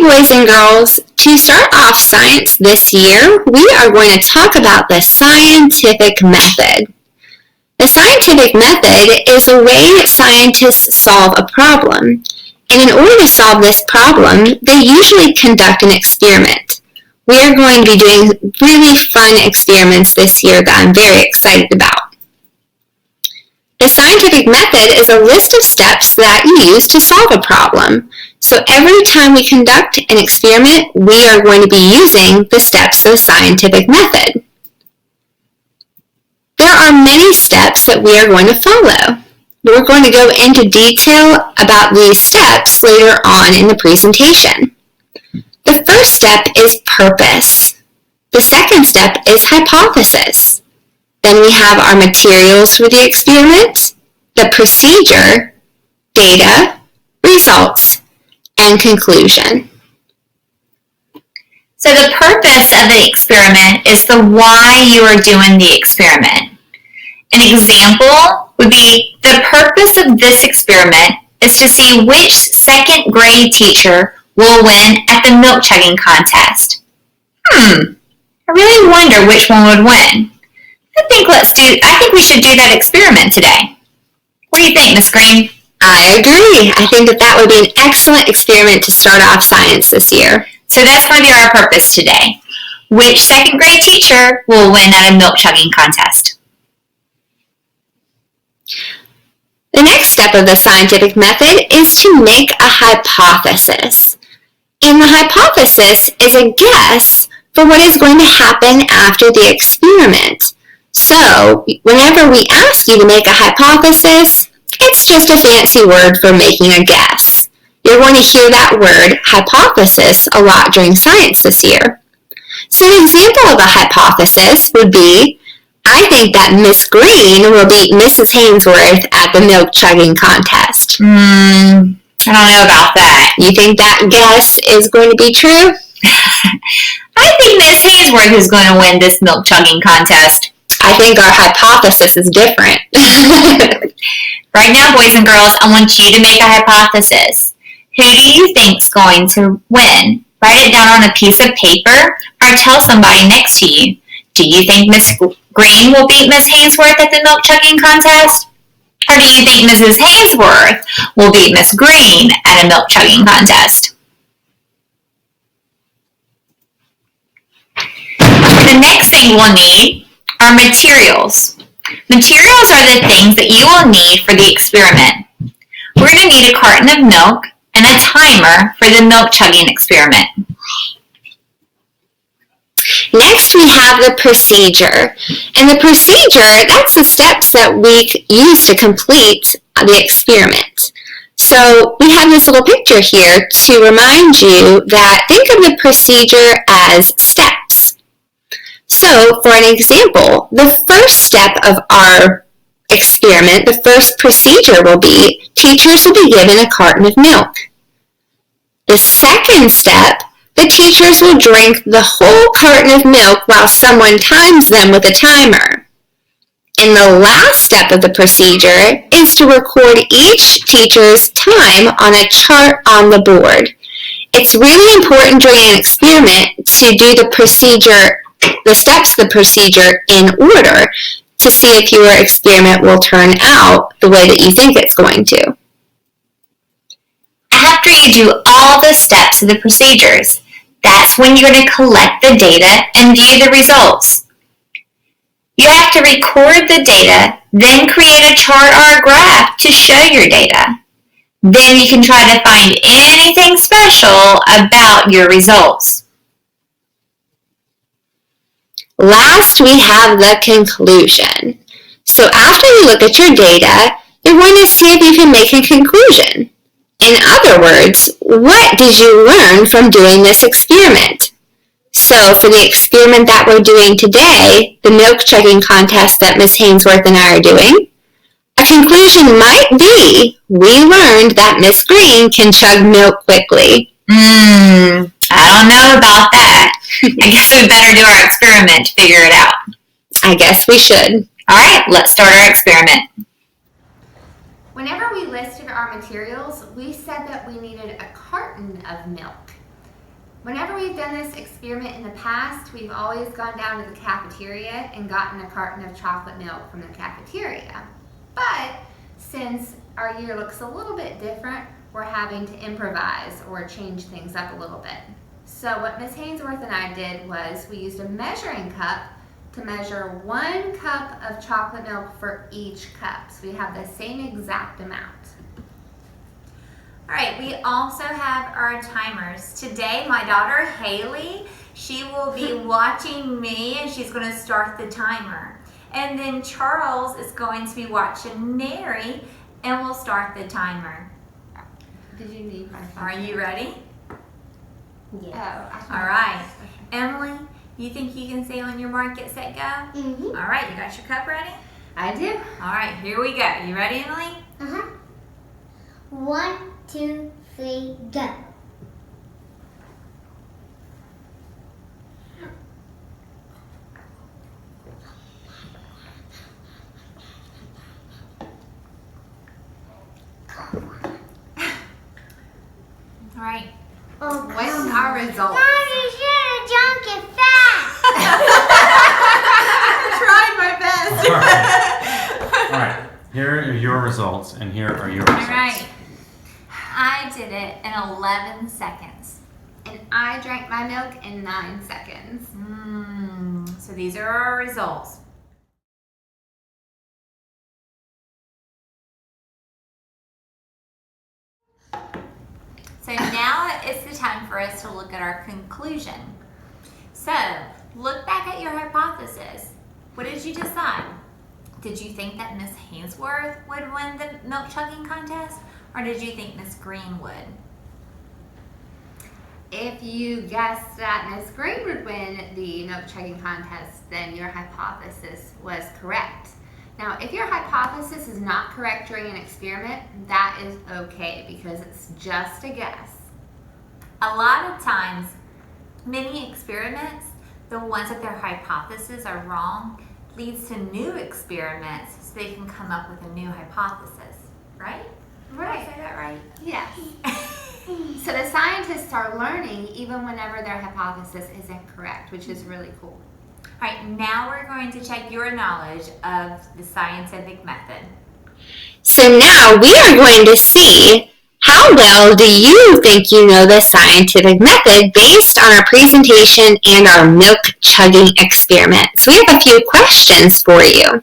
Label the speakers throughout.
Speaker 1: boys and girls. To start off science this year, we are going to talk about the scientific method. The scientific method is a way that scientists solve a problem. And in order to solve this problem, they usually conduct an experiment. We are going to be doing really fun experiments this year that I'm very excited about. The scientific method is a list of steps that you use to solve a problem. So every time we conduct an experiment, we are going to be using the steps of the scientific method. There are many steps that we are going to follow. We're going to go into detail about these steps later on in the presentation. The first step is purpose. The second step is hypothesis. Then we have our materials for the experiment, the procedure, data, results, and conclusion.
Speaker 2: So the purpose of the experiment is the why you are doing the experiment. An example would be the purpose of this experiment is to see which second grade teacher will win at the milk chugging contest. I really wonder which one would win. I think we should do that experiment today. What do you think, Miss Green?
Speaker 1: I agree. I think that would be an excellent experiment to start off science this year.
Speaker 2: So that's going to be our purpose today. Which second grade teacher will win at a milk chugging contest?
Speaker 1: The next step of the scientific method is to make a hypothesis. And the hypothesis is a guess for what is going to happen after the experiment. So, whenever we ask you to make a hypothesis, it's just a fancy word for making a guess. You're going to hear that word, hypothesis, a lot during science this year. So an example of a hypothesis would be, I think that Miss Green will beat Mrs. Hainsworth at the milk chugging contest.
Speaker 2: I don't know about that.
Speaker 1: You think that guess is going to be true?
Speaker 2: I think Miss Hainsworth is going to win this milk chugging contest.
Speaker 1: I think our hypothesis is different.
Speaker 2: Right now, boys and girls, I want you to make a hypothesis. Who do you think is going to win? Write it down on a piece of paper or tell somebody next to you. Do you think Miss Green will beat Miss Hainsworth at the milk chugging contest? Or do you think Mrs. Hainsworth will beat Miss Green at a milk chugging contest? The next thing we'll need are materials. Materials are the things that you will need for the experiment. We're going to need a carton of milk and a timer for the milk chugging experiment.
Speaker 1: Next, we have the procedure. And the procedure, that's the steps that we use to complete the experiment. So we have this little picture here to remind you that think of the procedure as steps. So for an example, the first step of our experiment, the first procedure will be teachers will be given a carton of milk. The second step, the teachers will drink the whole carton of milk while someone times them with a timer. And the last step of the procedure is to record each teacher's time on a chart on the board. It's really important during an experiment to do the steps of the procedure in order to see if your experiment will turn out the way that you think it's going to.
Speaker 2: After you do all the steps of the procedures, that's when you're going to collect the data and view the results. You have to record the data, then create a chart or a graph to show your data. Then you can try to find anything special about your results.
Speaker 1: Last, we have the conclusion. So after you look at your data, you're going to see if you can make a conclusion. In other words, what did you learn from doing this experiment? So for the experiment that we're doing today, the milk chugging contest that Ms. Hainsworth and I are doing, a conclusion might be we learned that Miss Green can chug milk quickly.
Speaker 2: I don't know about that. I guess we better do our experiment to figure it out.
Speaker 1: I guess we should.
Speaker 2: All right, let's start our experiment.
Speaker 3: Whenever we listed our materials, we said that we needed a carton of milk. Whenever we've done this experiment in the past, we've always gone down to the cafeteria and gotten a carton of chocolate milk from the cafeteria. But since our year looks a little bit different, we're having to improvise or change things up a little bit. So what Ms. Hainsworth and I did was we used a measuring cup to measure 1 cup of chocolate milk for each cup. So we have the same exact amount.
Speaker 4: All right, we also have our timers. Today, my daughter Haley, she will be watching me and she's going to start the timer. And then Charles is going to be watching Mary and we'll start the timer.
Speaker 3: Did you need my phone?
Speaker 4: Are you ready?
Speaker 3: Yeah. Oh,
Speaker 4: All right. Emily, you think you can say on your mark, get set, go?
Speaker 5: Mm-hmm.
Speaker 4: All right, you got your cup ready?
Speaker 3: I do.
Speaker 4: All right, here we go. You ready, Emily?
Speaker 5: Uh-huh. 1, 2, 3, go.
Speaker 4: All right.
Speaker 5: Oh,
Speaker 3: What's our result?
Speaker 5: Mom, you should have drunk it fast.
Speaker 3: I tried my best.
Speaker 6: All right. Here are your results, and here are your
Speaker 4: All
Speaker 6: results.
Speaker 4: right. I did it in 11 seconds.
Speaker 3: And I drank my milk in 9 seconds.
Speaker 4: So these are our results. So now it's the time for us to look at our conclusion. So look back at your hypothesis. What did you decide? Did you think that Miss Hainsworth would win the milk chugging contest, or did you think Miss Green would?
Speaker 3: If you guessed that Ms. Green would win the milk chugging contest, then your hypothesis was correct. Now, if your hypothesis is not correct during an experiment, that is okay because it's just a guess.
Speaker 4: A lot of times, many experiments, the ones that their hypotheses are wrong, leads to new experiments so they can come up with a new hypothesis, right? Did I say that right?
Speaker 3: Yes. So the scientists are learning even whenever their hypothesis is incorrect, which is really cool.
Speaker 4: All right, now we're going to check your knowledge of the scientific method.
Speaker 1: So now we are going to see how well do you think you know the scientific method based on our presentation and our milk chugging experiment. So we have a few questions for you.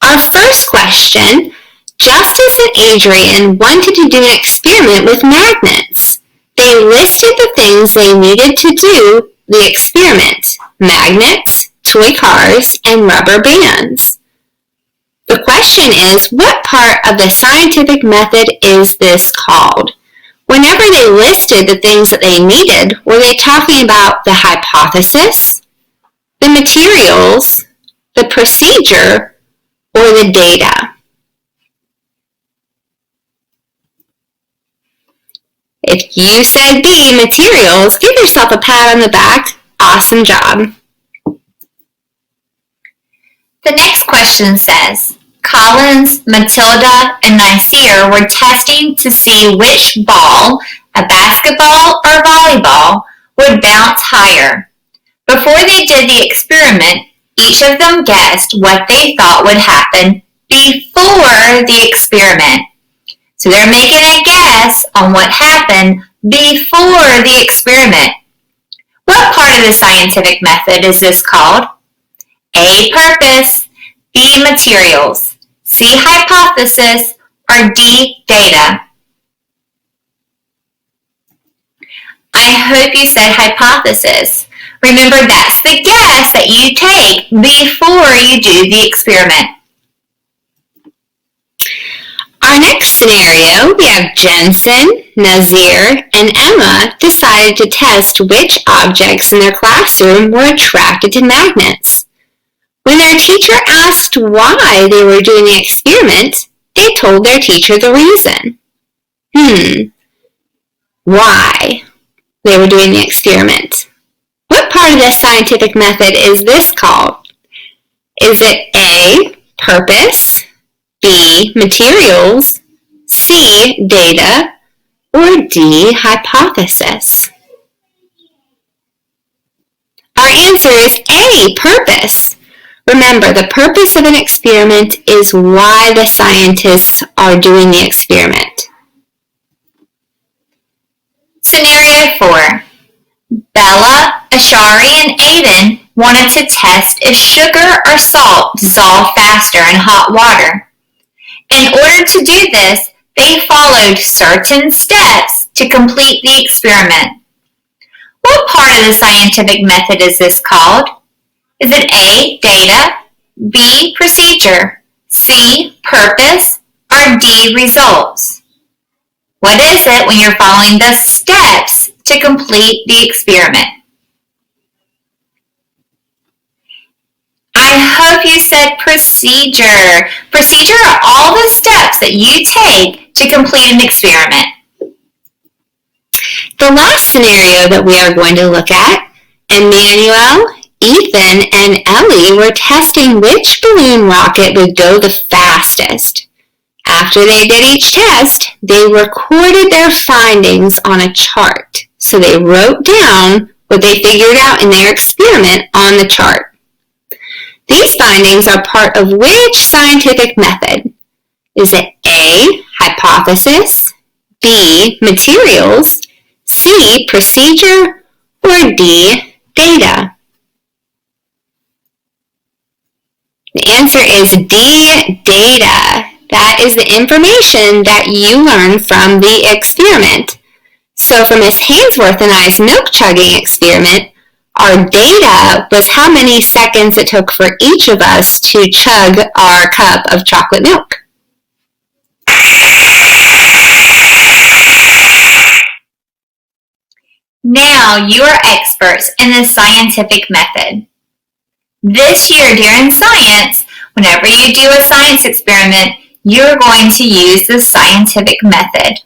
Speaker 1: Our first question, Justice and Adrian wanted to do an experiment with magnets. They listed the things they needed to do the experiment: magnets, toy cars, and rubber bands. The question is, what part of the scientific method is this called? Whenever they listed the things that they needed, were they talking about the hypothesis, the materials, the procedure, or the data? If you said B, materials, give yourself a pat on the back. Awesome job.
Speaker 2: The next question says, Collins, Matilda, and Nasir were testing to see which ball, a basketball or volleyball, would bounce higher. Before they did the experiment, each of them guessed what they thought would happen before the experiment. So they're making a guess on what happened before the experiment. What part of the scientific method is this called? A, purpose, B, materials, C, hypothesis, or D, data? I hope you said hypothesis. Remember, that's the guess that you take before you do the experiment.
Speaker 1: Our next scenario, we have Jensen, Nazir, and Emma decided to test which objects in their classroom were attracted to magnets. When their teacher asked why they were doing the experiment, they told their teacher the reason. Why they were doing the experiment? What part of the scientific method is this called? Is it A, purpose, B, materials, C, data, or D, hypothesis? our answer is A, purpose. Remember, the purpose of an experiment is why the scientists are doing the experiment.
Speaker 2: Scenario 4. Bella, Ashari, and Aiden wanted to test if sugar or salt dissolve faster in hot water. In order to do this, they followed certain steps to complete the experiment. What part of the scientific method is this called? Is it A, data, B, procedure, C, purpose, or D, results? What is it when you're following the steps to complete the experiment? I hope you said procedure. Procedure are all the steps that you take to complete an experiment.
Speaker 1: The last scenario that we are going to look at, Emmanuel, Ethan, and Ellie were testing which balloon rocket would go the fastest. After they did each test, they recorded their findings on a chart. So they wrote down what they figured out in their experiment on the chart. These findings are part of which scientific method? Is it A, hypothesis, B, materials, C, procedure, or D, data? The answer is D, data. That is the information that you learn from the experiment. So for Miss Hainsworth and I's milk chugging experiment, our data was how many seconds it took for each of us to chug our cup of chocolate milk.
Speaker 2: Now you are experts in the scientific method. This year during science, whenever you do a science experiment, you're going to use the scientific method.